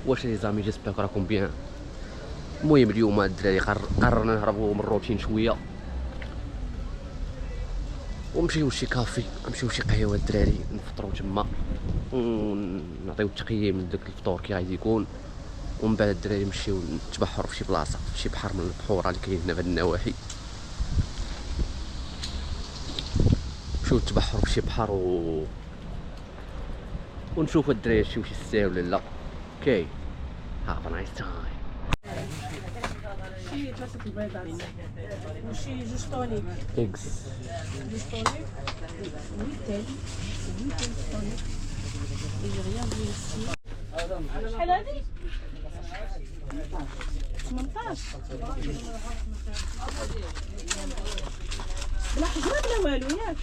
واش لي زامي جيسبيغ راكم بيان. المهم اليوم الدراري قررنا نهربوا من الروتين شويه ونمشيو لشي كافي، نمشيو لشي قهوه الدراري، نفطروا تما ونعطيو التقييم لداك الفطور كي غادي يكون، ومن بعد الدراري نمشيو نتبحروا في شي بلاصه، في شي بحر من البحور اللي كاين هنا في هاد النواحي. نمشيو نتبحروا في شي بحر ونشوفوا الدراري شي واش يستاهل ولا لا. اوكي هاف ا نايس تايم. شي ثلاثة البيضات وشي جوج طونيك. اكس جوج طونيك ويتال طونيك. يجي غير بيسي. شحال هادي؟ 18 بلا حجرة بلا والو ياك؟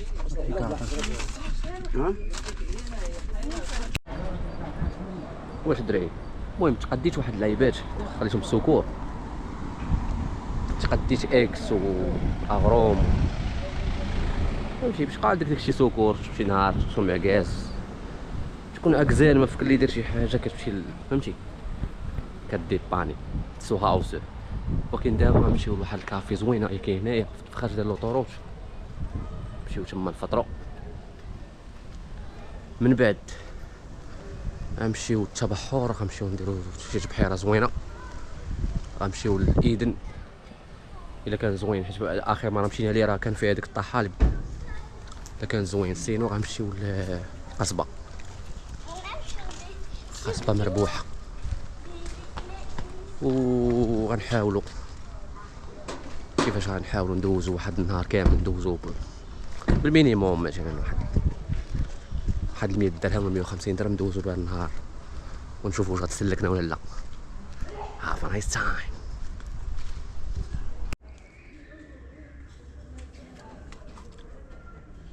واش الدراري. المهم تقديت واحد اللعيبات خليتهم سكور، تقديت اكس واغروم فهمتي باش قادك داكشي سكور. شي نهار تكون معكاس تكون اكزان ما فيك اللي يدير شي حاجه كتمشي فهمتي كدي باني سو هاوس. ولكن دابا غنمشيو لواحد الكافي زوينه اللي كاين هنايا في خارج ديال لوطوروت، نمشيو تما نفطرو، من بعد غنمشيو التبحر، غنمشيو نديرو شي بحيره زوينه، غنمشيو لايدن الا كان زوين، حيت اخر مره مشينا ليه راه كان فيها ديك الطحالب الا كان زوين. سينو غنمشيو لقصبه، قصبه مربوحه، وغنحاولوا كيفاش غنحاولوا ندوزو واحد النهار كامل، ندوزو بالمينيموم مثلا واحد 100 درهم ولا 150 درهم ندوزو بهذا النهار، ونشوفوا واش غتسلكنا ولا لا. هاف ا نايس تايم.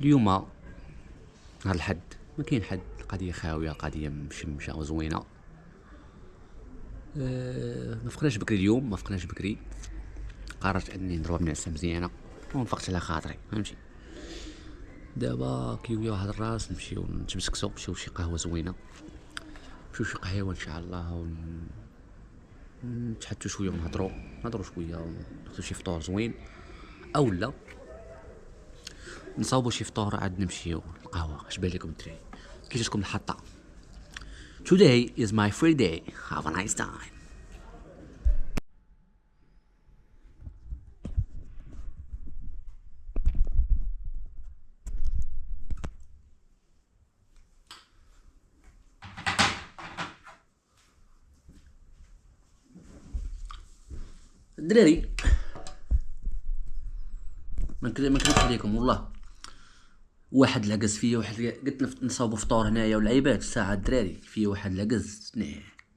اليوم نهار الحد ما كاين حد، القضيه خاويه، القضيه مشمشه وزوينه. ما فقناش بكري اليوم، ما فقناش بكري، قررت اني نضرب بنعسه مزيانه ونفقت على خاطري فهمتي. دابا كيويا واحد الراس نمشيو نتمسكسو، نمشيو لشي قهوه زوينه، نمشيو شي قهوه ان شاء الله، نتحدثوا شويه ونهضروا شويه وناخذوا شي فطور زوين، او لا نصاوبوا شي فطور عاد نمشيو القهوه. اش بان لكم الدراري؟ كي جاتكم الحطه؟ Today is my free day. Have a nice time. الدراري ما نكذبش عليكم والله، واحد لقز فيا، واحد قلت نصاوبوا فطور هنايا والعيبات الساعه الدراري، فيا واحد لقز ما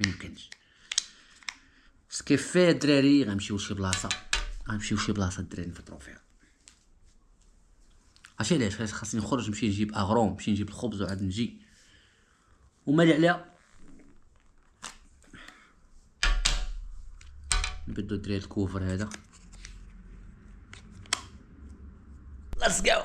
يمكنش. كيف الدراري غنمشيو لشي بلاصه، الدراري نفطروا فيها. عرفتي علاش؟ خاصني نخرج نمشي نجيب اغروم، نمشي نجيب الخبز وعاد نجي، ومالي عليها نبدلو الدراري الكوفر هذا. Let's go.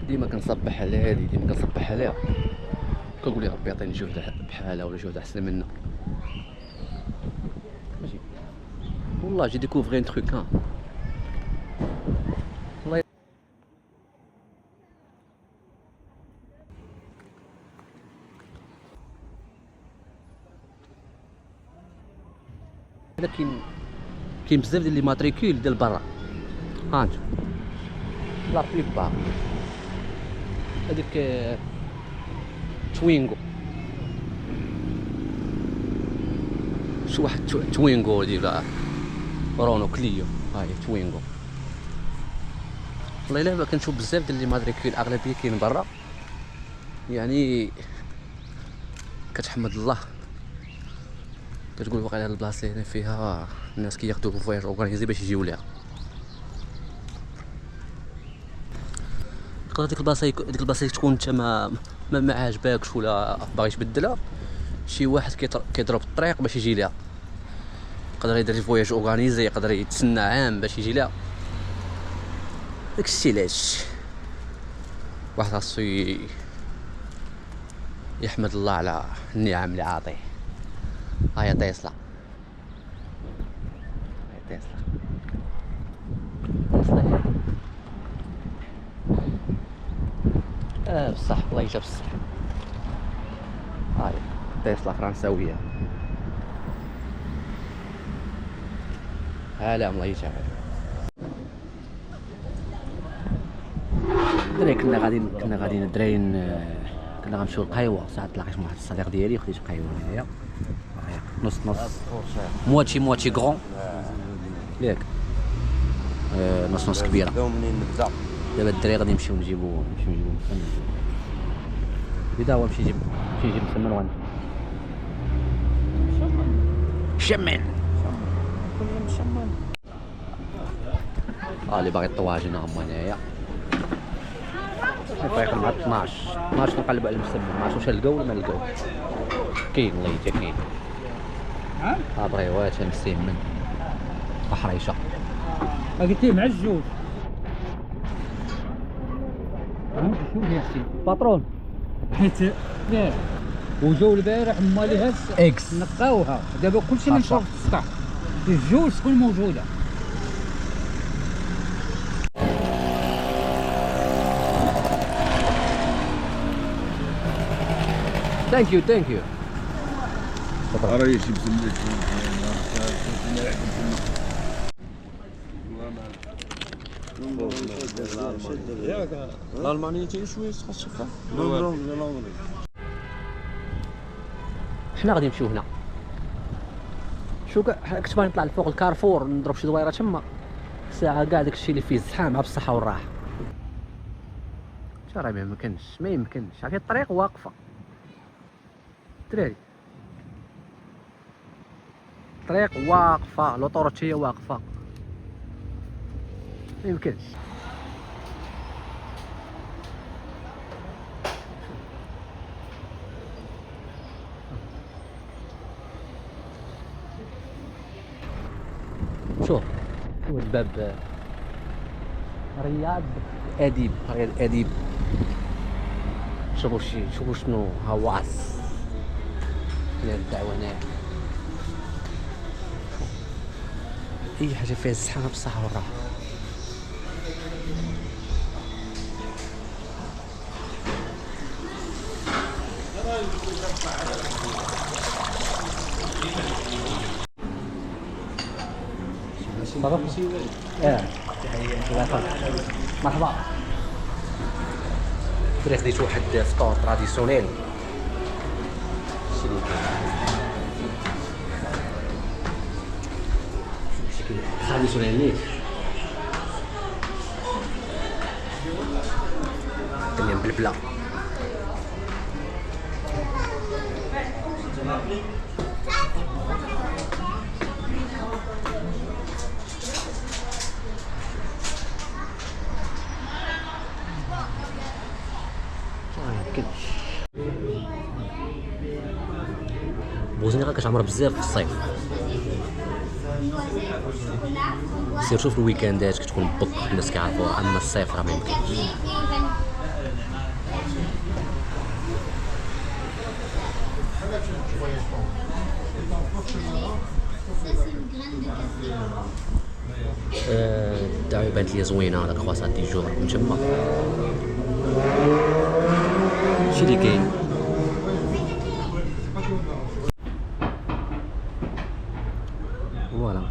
ديما كنصبح على هادي، ديما كنصبح عليها، كنقول يا ربي يعطيني جهد بحالها ولا جهد احسن منها. ماشي والله جي ديكوفري ان تروك والله. هذا كاين بزاف ديال لي ماتريكول ديال برا، ها انت لا بليبار هذيك توينغو، شي واحد توينغو ديال رونو كليو، ها هي توينغو. والله الا كنشوف بزاف ديال لي ماتريكول اغلبيه كاين برا، يعني كتحمد الله، كتقول واقيلا هاد البلاصه هنا فيها الناس كياخدو فواياج اورغانيزي باش يجيو ليها. تقدر ديك البلاصه تكون انت ما عاجباكش ولا باغي تبدلها، شي واحد كيضرب الطريق باش يجي ليها، يقدر يدير فواياج اورغانيزي، يقدر يتسنى عام باش يجي ليها. داكشي علاش واحد خاصو يحمد الله على النعم اللي عاطيه. هيا تسلا، تسلا بصح الله يجاب الصح. هاي تسلا فرنساويه. لا الله يجاب. الدراري كنا غاديين الدراري كنا غنمشيو للقهيوه. ساعه تلاقيت مع واحد الصديق ديالي وخديت قهيوه هنايا نص مواتشي كغون ياك نص كبيره. دابا الدراري غادي نمشيو نجيبو مسمن. بدا هو نمشي نجيب مسمن وغنمشي شمن اللي باغي الطواجن هما هنايا. الطريق مع 12 نقلبوا على المسمن. ما عرفتش واش لقاو ولا ما لقاو. كاين الله يجا كاين. بغيوات مسمن حريشه. قلت لي مع الجوج. شوف يا اختي باترون حيت ياك وجاو البارح مالي اكس نقاوها. دابا كلشي اللي نشرب في السطح الجوج تكون موجوده. ثانك يو راهي شي بسميت الالمانيه حتى شويه خاص تشوفها. حنا غادي نمشيو هنا. شو كنت باغي نطلع لفوق الكارفور نضرب شي دويره تما ساعه كاع داكشي اللي فيه الزحام بالصحه والراحه. راه ما يمكنش عرفتي الطريق واقفه الدراري. الطريق واقفه لوطوروت هي واقفه ما يمكنش. شوف الباب رياض اديب. شوفوا شنو هواص ديال الدعوه هنايا. اي حاجه فيها الزحمه بالصحه والراحه. مرحبا. دري خديت واحد فطور تراديسيونيل. تراديسيونيل نيت الدنيا مبلبله. بوزني راه كتعمر بزاف في الصيف سيرتو في الويكاندات كتكون بط الناس كيعرفوها. اما الصيف راه ما يمكنش. الدعوه بانت لي زوينه. هذاك كرواسون دي جور من تما شي اللي كاين. فوالا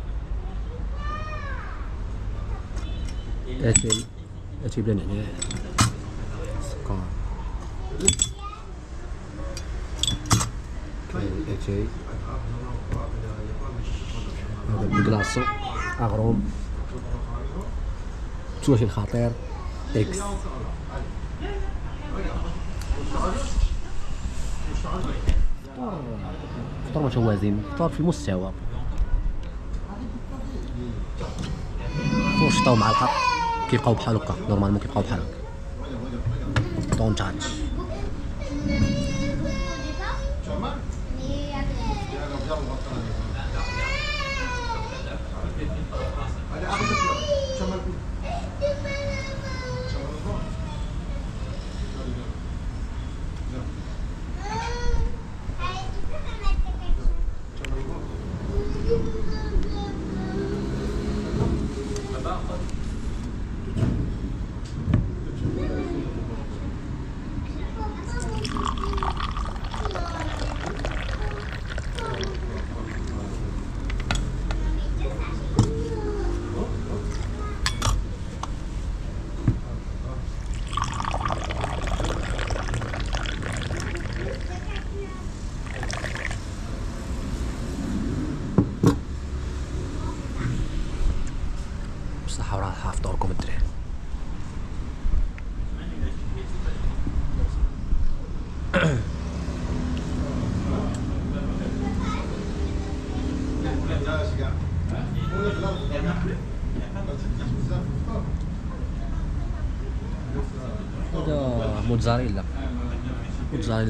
اتاي بلا نعناع سكر كاين اتاي هذا بالكلاصو اغروم تواشي الخطير اكس. فطور متوازن. فطور في المستوى. شطاو مع الحق كيبقاو بحال هكا. نورمالمون كيبقاو بحال هكا. دون تاتش. صح وراه فطوركم الدراري. هذا موتزاريلا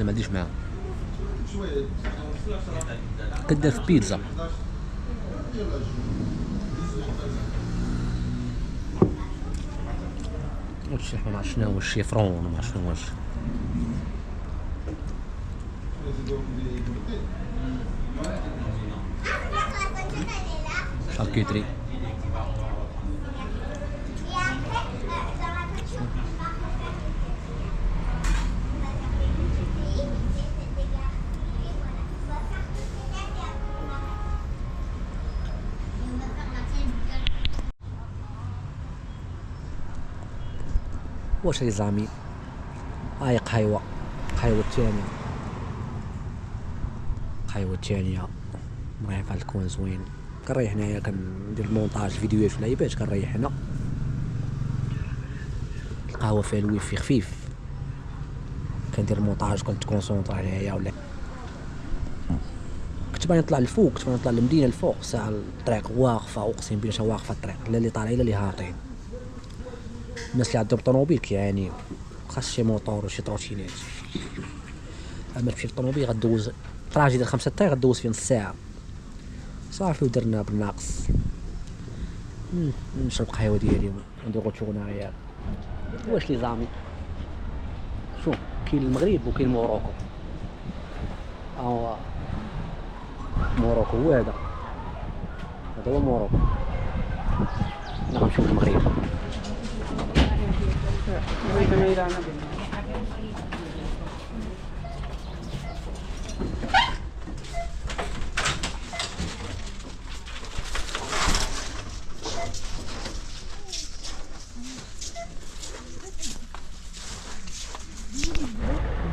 ما عنديش معاه، كدير في بيتزا. وشي ما عرفت شنو هو الشيفرون، ما عرفت شنو واش شاركيتري. واش لي زامي هاي قهيوة الثانية مريح في الكون زوين. كنريح هنايا كندير المونتاج فيديوهات في العيبات، كنريح هنا. القهوة فيها الويفي خفيف، كندير المونتاج كنت كونسونطرا هنايا. ولا كنت باغي نطلع للفوق، كنت باغي نطلع للمدينة الفوق، ساعة الطريق واقفة، اقسم بالله واقفة الطريق، لا اللي طالعين لا اللي هابطين. الناس اللي عندهم طوموبيل كيعانيو، خاص شي موطور وشي تروتينات. اما تمشي للطوموبيل غدوز طراجي ديال 5 دقايق غدوز فيه نص ساعة صافي. ودرنا بالناقص. نشرب قهوة ديالي وندير غوتشونا غيال. واش لي زامي شوف، كاين المغرب وكاين موروكو. موروكو هو هذا هو موروكو. انا غنمشيو للمغرب.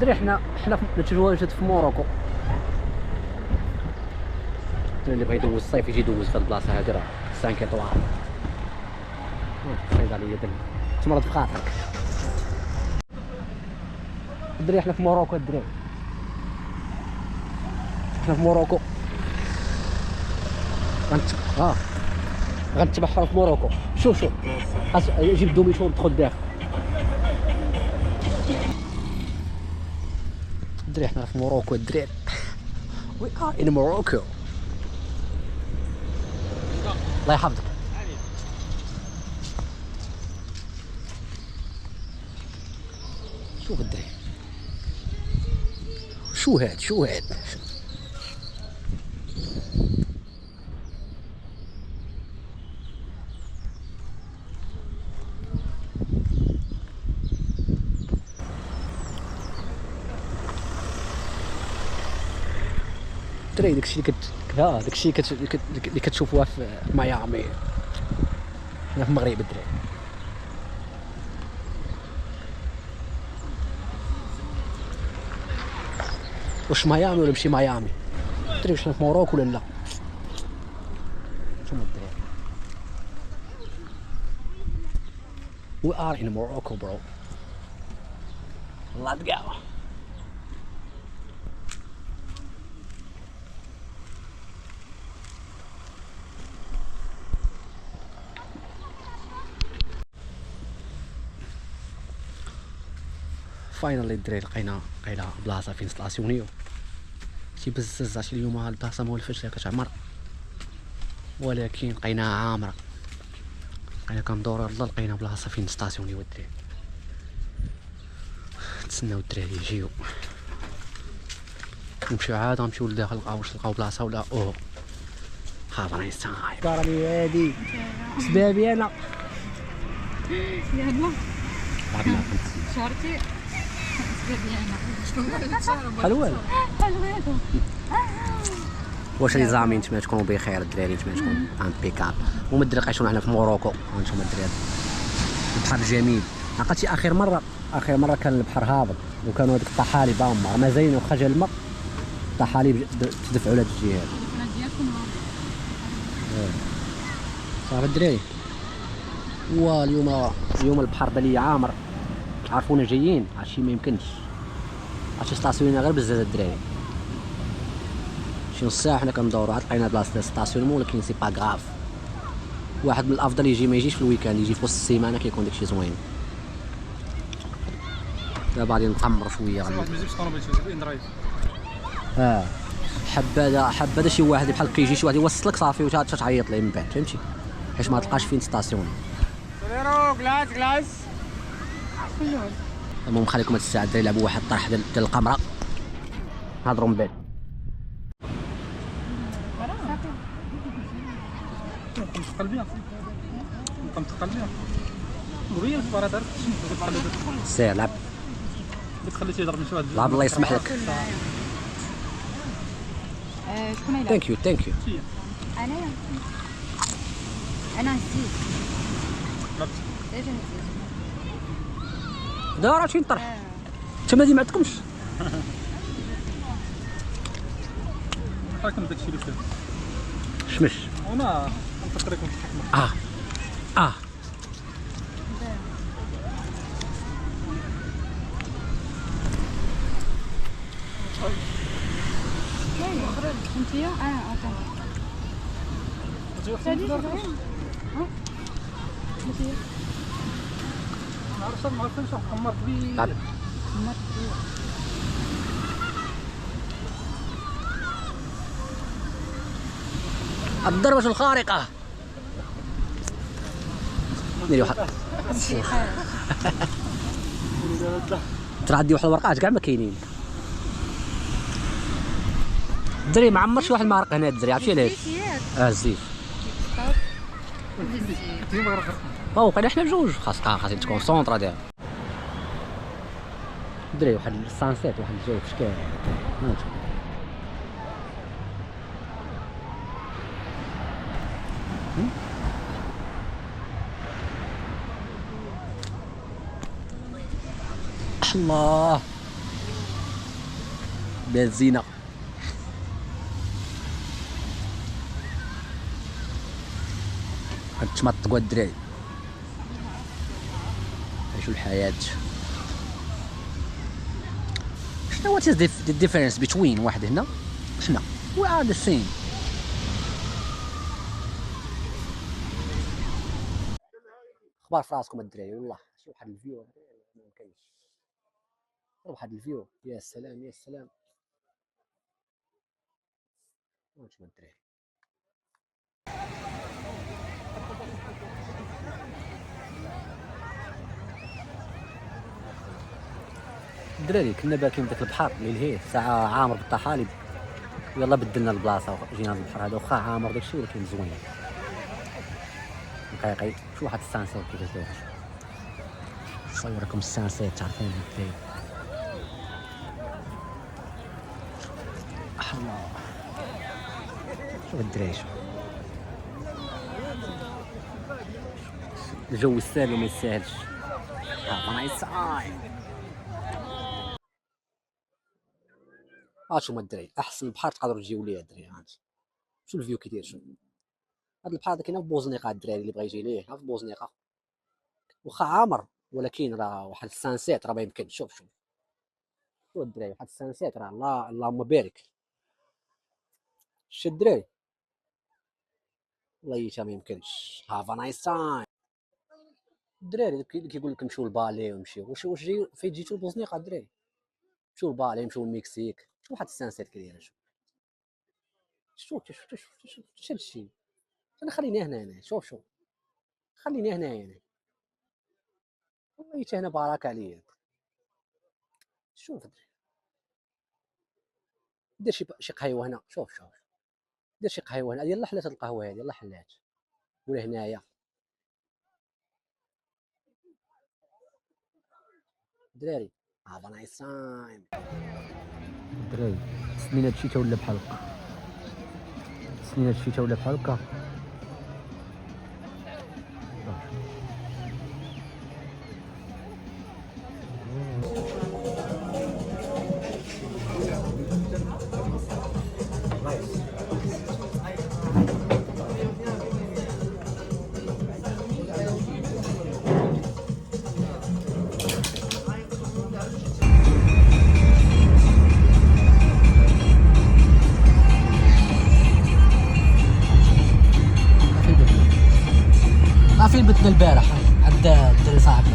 دري حنا نتواجد في موروكو. اللي بغى يدوز الصيف يجي يدوز في البلاصه هذه، راه 5 ايطوار. صيدليه تمرض في خاطرك. الدري حنا في موروكو. الدري حنا في موروكو غنتبحروا في موروكو. شوف خاص جيب دوميتور تدخل داخل. الدري حنا في موروكو. الدري وي ار ان موروكو. الله يحفظك. شوف الدري شو هاد دري داكشي اللي كتشوفوها في ميامي. هنا في المغرب الدري. واش ميامي ولا ماشي ميامي؟ دري واش حنا في موروكو ولا لا؟ شوفوا الدراري. We are in Morocco bro. Let's go. فاينالي الدراري لقينا بلاصه فين ستاسيونيو. شي بزاف عرفتي اليوم هاد البلاصه مولفاش كتعمر، ولكن لقيناها عامره. لقينا كندورو الله لقينا بلاصه فين ستاسيونيو الدراري. نتسناو الدراري يجيو نمشيو عاد غنمشيو لداخل نلقاو واش نلقاو بلاصه ولا اوه خابرين ساي كارني هادي سبابي انا يلا عندنا شارتي حلوه واش لي زامي نتمنى تكونوا بخير الدراري، نتمنى تكون امبيكاب. وما الدراري لقيتونا حنا في موروكو. هانتوما الدراري البحر جميل. عقلتي اخر مره كان البحر هابط وكانوا هذيك الطحالب هما ما زاين واخا جا الماء الطحالب تدفعوا لهاد الجهه. صافي الدراري اليوم البحر بالي عامر، عارفونا جايين عرفتي ما يمكنش، عرفتي ستاسيونينا غير بزاف الدراري، شي نص ساعه حنا كندورو عاد لقينا بلاصه ستاسيونمون، ولكن سي با غاف. واحد من الافضل يجي ما يجيش في الويكاند، يجي في وسط السيمانه كيكون داكشي زوين. دابا غادي نتعمر شويه ما يجيبش طوموبيل يجيب اندرايف. حبذا شي واحد بحال كيجي شي واحد يوصلك صافي وتعيط ليه من بعد، فهمتي، حيت ما تلقاش فين ستاسيون. كلاس المهم خليكم هاد الساعه الدراري يلعبوا واحد الطرح ديال القمره، نهضروا من بعد. قلبي قمت قلبي وريا الفرات عرفت شنو سير لعب خليتيه يضرب من شي واحد. لعب الله يسمح لك. شكون يلعب؟ ثانك يو انايا انا نسيت لعبت ايش نسيت دابا راه شي نطرح تما ما عندكمش. حاكم داكشي اللي فيه شمش وانا نفكر لكم خرج انتيا ما عرفتش حمرت بيه لعب. الضربة الخارقة ديري واحد ترى عندي واحد الورقات كاع ما كاينين. الدري ما عمر شي واحد المارق هنا الدري، عرفتي علاش؟ الزيت وقيلا حنا بجوج خاصك تكونسونطرا دابا. الدري واحد السانسيت واحد الجو في شكال هانتوما. الله بنزينة كنتمطقوا الدراري، عيشوا الحياة. شنو what is the difference between واحد هنا حنا we are the same. اخبار في راسكم الدراري والله. شوف واحد الفيو ما يمكنش، واحد الفيو يا سلام يا سلام. واش ما الدراري الدراري كنا باكين بداك البحر اللي لهيه ساعة عامر بالطحالب، يلا بدلنا البلاصة وجينا للبحر هذا، واخا عامر داكشي ولكن زوين نقيقي. شوف واحد السانسيت كيفاش داير، نصوركم السانسيت تعرفين الدراري. الله شوف الدراري شوف الجو يستاهل وما يستاهلش. شوف الدراري احسن بحر تقدروا تجيو ليه الدراري. شوف الفيو كي داير، شوف هاد البحر هذا كاين في بوزنيقه الدراري اللي بغا يجي ليه في بوزنيقه، واخا عامر ولكن راه واحد السانسيت راه ما يمكنش. شوف الدراري واحد السانسيت راه الله اللهم بارك. شتي الدراري والله يتا ما يمكنش. هاف ا نايس تايم الدراري. اللي كيقول لك نمشيو لبالي ونمشيو واش جاي فين جيتو لبوزنيقه الدراري؟ نمشيو لبالي نمشيو للمكسيك. شوف واحد السانسيت كي داير، شوف هادشي. انا خليني هنا شوف خليني هنا والله حتى هنا بارك عليا. شوف دير شي قهيوه هنا. شوف دير شي قهيوه هنا. يلا حلات القهوه هذه، يلا حلات ولا هنايا دراري. هاف نايس تايم دراري. سنين هادشي ولا بحال هكا، سنين هادشي ولا بحال هكا. فين بتنا البارح عند الدري صاحبي.